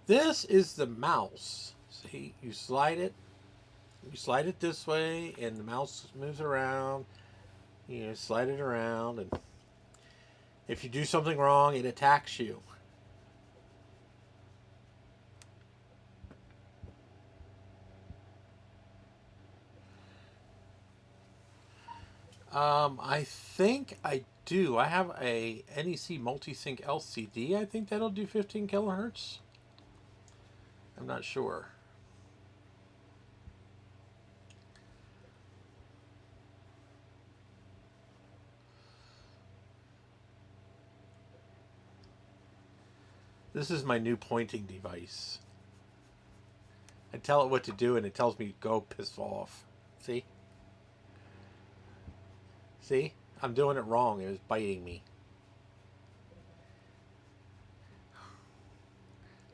this is the mouse. See, you slide it this way, and the mouse moves around. You know, slide it around, and if you do something wrong, it attacks you. I think I do. I have a NEC multi-sync LCD. I think that'll do 15 kilohertz. I'm not sure. This is my new pointing device. I tell it what to do and it tells me go piss off. See? See? I'm doing it wrong. It was biting me.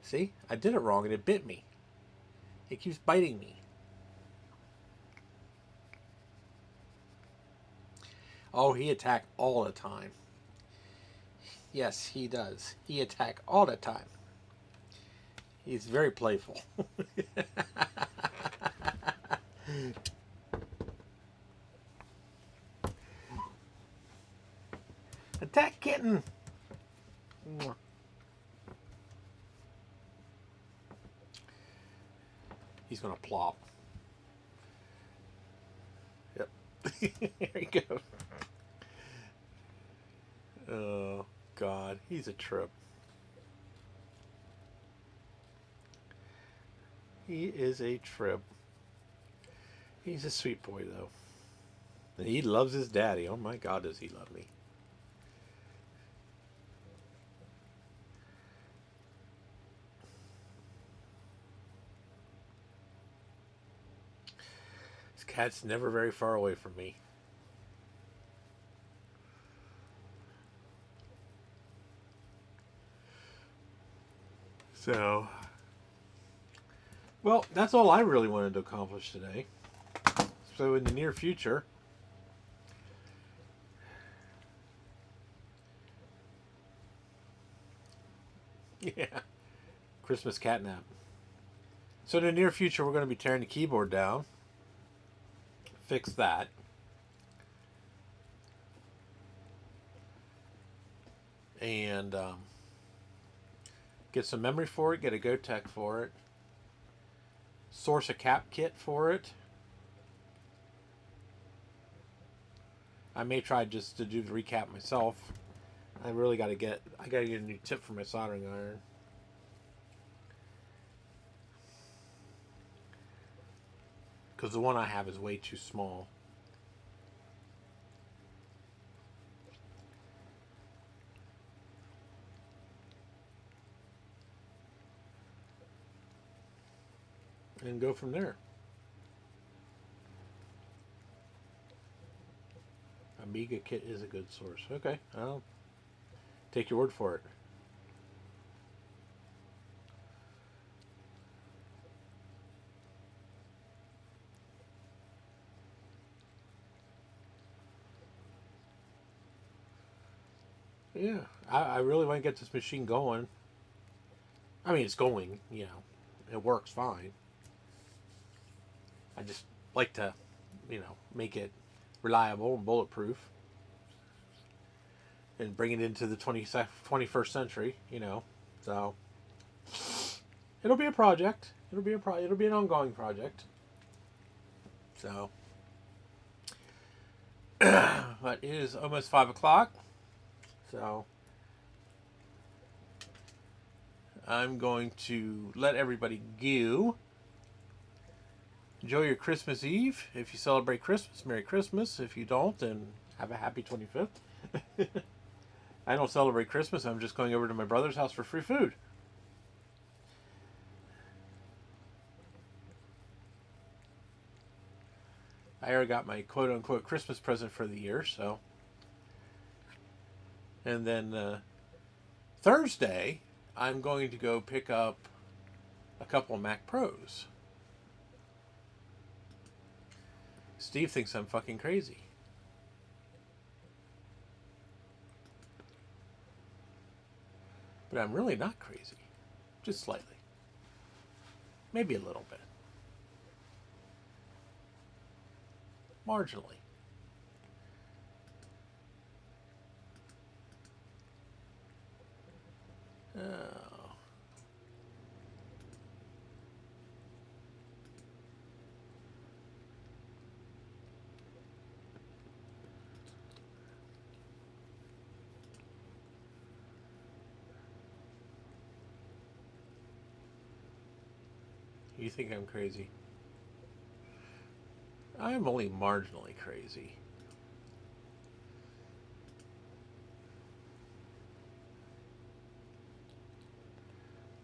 See? I did it wrong and it bit me. It keeps biting me. Oh, he attacked all the time. Yes, he does. He attack all the time. He's very playful. Attack kitten! He's gonna plop. Yep. There you go. Oh, God. He's a trip. He is a trip. He's a sweet boy, though. And he loves his daddy. Oh, my God, does he love me. This cat's never very far away from me. So, well, that's all I really wanted to accomplish today. So in the near future, yeah, Christmas catnap. So in the near future, we're going to be tearing the keyboard down, fix that, and get some memory for it, get a GoTech for it, source a cap kit for it. I may try just to do the recap myself. I gotta get a new tip for my soldering iron. Because the one I have is way too small. And go from there. Amiga kit is a good source. Okay, I'll take your word for it. Yeah, I really want to get this machine going. I mean, it's going, you know, it works fine. I just like to, you know, make it reliable and bulletproof and bring it into the 21st century, you know. So it'll be a project. It'll be an ongoing project. So but it is almost 5 o'clock. So I'm going to let everybody go. Enjoy your Christmas Eve. If you celebrate Christmas, Merry Christmas. If you don't, then have a happy 25th. I don't celebrate Christmas. I'm just going over to my brother's house for free food. I already got my quote-unquote Christmas present for the year, so. And then Thursday, I'm going to go pick up a couple of Mac Pros. Steve thinks I'm fucking crazy. But I'm really not crazy. Just slightly. Maybe a little bit. Marginally. Oh. You think I'm crazy? I'm only marginally crazy.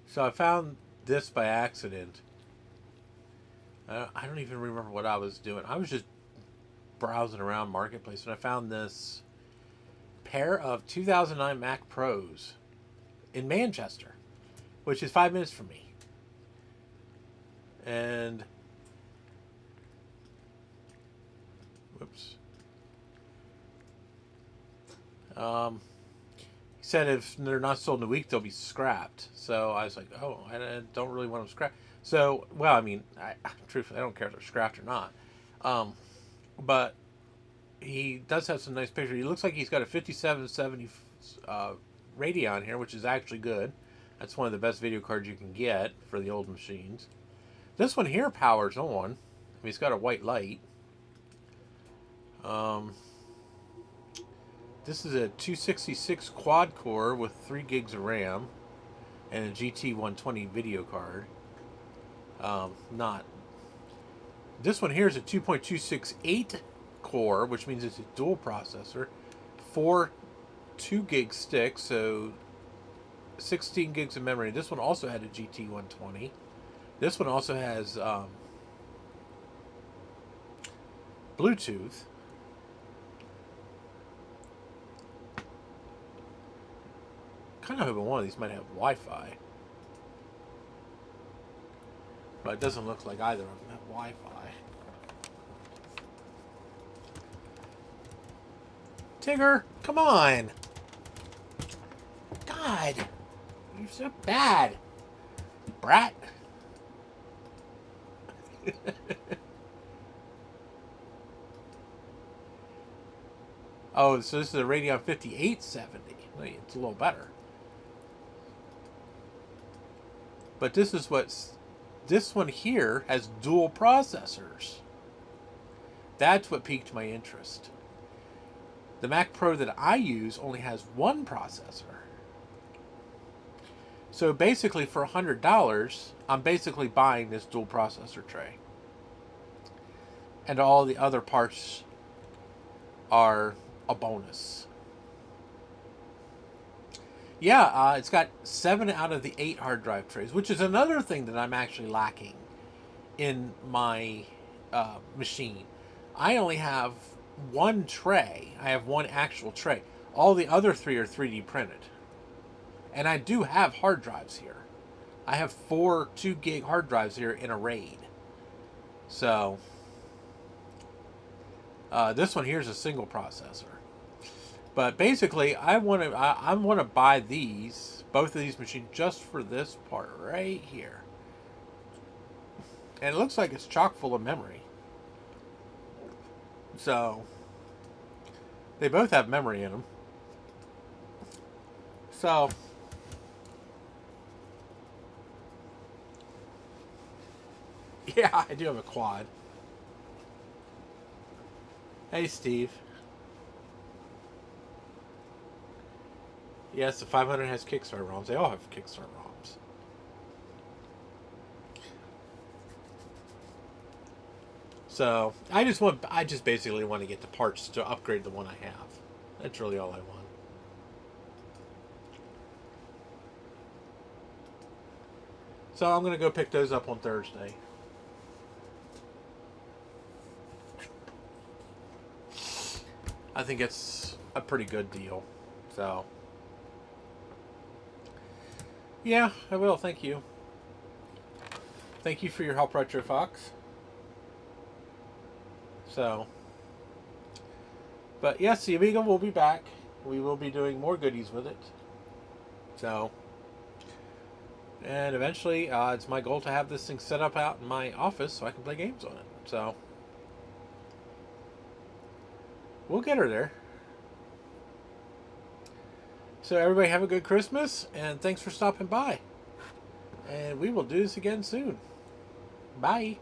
So I found this by accident. I don't even remember what I was doing. I was just browsing around Marketplace and I found this pair of 2009 Mac Pros in Manchester, which is 5 minutes from me. And whoops. He said if they're not sold in a week, they'll be scrapped. So I was like, oh, I don't really want them scrapped. So, well, I mean, truthfully, I don't care if they're scrapped or not. But he does have some nice pictures. He looks like he's got a 5770 Radeon here, which is actually good. That's one of the best video cards you can get for the old machines. This one here powers on. I mean, it's got a white light. This is a 266 quad core with 3 gigs of RAM and a GT 120 video card. This one here is a 2.268 core, which means it's a dual processor. 4 2 gig sticks, so 16 gigs of memory. This one also had a GT 120. This one also has Bluetooth. Kind of hoping one of these might have Wi-Fi. But it doesn't look like either of them have Wi-Fi. Tigger, come on! God! You're so bad! Brat! Oh, so this is a Radeon 5870. It's a little better. But this one here has dual processors. That's what piqued my interest. The Mac Pro that I use only has one processor. So basically for $100, I'm basically buying this dual processor tray. And all the other parts are a bonus. Yeah, it's got 7 out of the 8 hard drive trays, which is another thing that I'm actually lacking in my machine. I only have one tray. I have one actual tray. All the other 3 are 3D printed. And I do have hard drives here. I have 4 2 gig hard drives here in a RAID. So, this one here is a single processor. But basically, I want to buy both of these machines, just for this part right here. And it looks like it's chock full of memory. So, they both have memory in them. So, yeah, I do have a quad. Hey, Steve. Yes, the 500 has Kickstarter ROMs. They all have Kickstarter ROMs. So I just basically want to get the parts to upgrade the one I have. That's really all I want. So I'm gonna go pick those up on Thursday. I think it's a pretty good deal. So, yeah, I will. Thank you. Thank you for your help, Retro Fox. So, but yes, the Amiga will be back. We will be doing more goodies with it. So, and eventually, it's my goal to have this thing set up out in my office so I can play games on it. So, we'll get her there. So, everybody have a good Christmas, and thanks for stopping by. And we will do this again soon. Bye.